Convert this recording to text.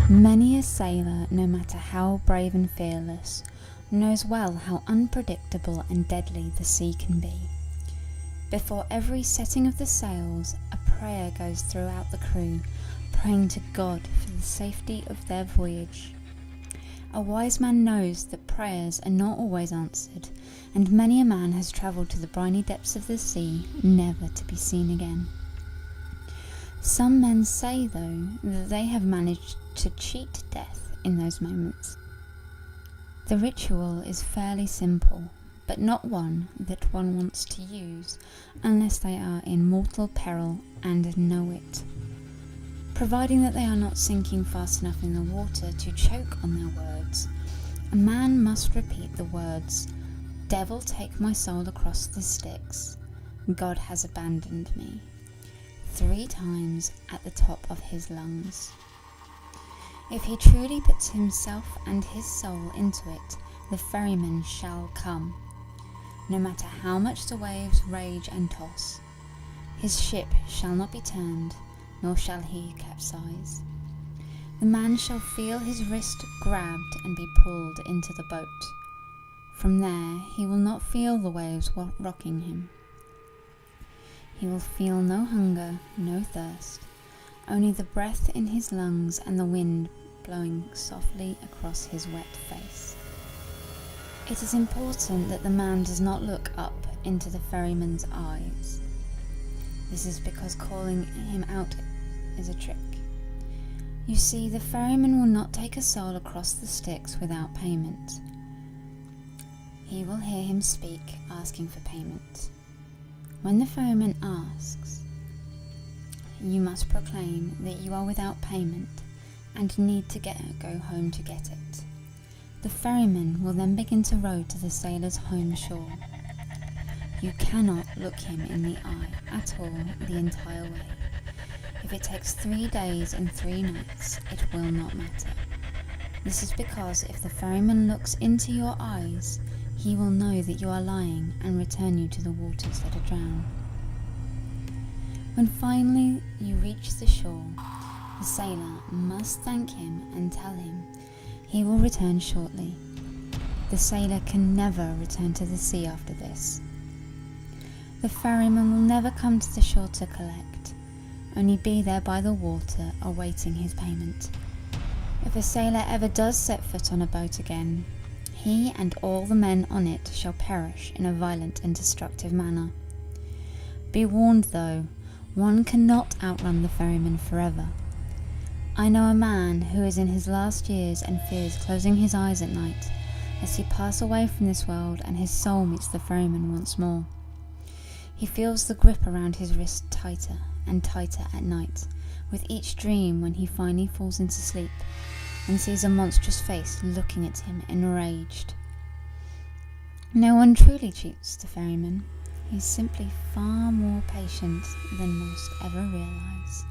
Many a sailor, no matter how brave and fearless, knows well how unpredictable and deadly the sea can be. Before every setting of the sails, a prayer goes throughout the crew, praying to God for the safety of their voyage. A wise man knows that prayers are not always answered, and many a man has travelled to the briny depths of the sea, never to be seen again. Some men say, though, that they have managed to cheat death in those moments. The ritual is fairly simple, but not one that one wants to use unless they are in mortal peril and know it. Providing that they are not sinking fast enough in the water to choke on their words, a man must repeat the words, "Devil, take my soul across the Styx. God has abandoned me," 3 times at the top of his lungs. If he truly puts himself and his soul into it, the ferryman shall come. No matter how much the waves rage and toss, his ship shall not be turned, nor shall he capsize. The man shall feel his wrist grabbed and be pulled into the boat. From there he will not feel the waves rocking him. He will feel no hunger, no thirst, only the breath in his lungs and the wind blowing softly across his wet face. It is important that the man does not look up into the ferryman's eyes. This is because calling him out is a trick. You see, the ferryman will not take a soul across the Styx without payment. He will hear him speak, asking for payment. When the ferryman asks, you must proclaim that you are without payment and need to go home to get it. The ferryman will then begin to row to the sailor's home shore. You cannot look him in the eye at all the entire way. If it takes 3 days and 3 nights, it will not matter. This is because if the ferryman looks into your eyes, he will know that you are lying and return you to the waters that are drowned. When finally you reach the shore, the sailor must thank him and tell him he will return shortly. The sailor can never return to the sea after this. The ferryman will never come to the shore to collect, only be there by the water awaiting his payment. If a sailor ever does set foot on a boat again, he and all the men on it shall perish in a violent and destructive manner. Be warned though, one cannot outrun the ferryman forever. I know a man who is in his last years and fears closing his eyes at night as he passes away from this world and his soul meets the ferryman once more. He feels the grip around his wrist tighter and tighter at night, with each dream when he finally falls into sleep and sees a monstrous face looking at him enraged. No one truly cheats the ferryman. He's simply far more patient than most ever realize.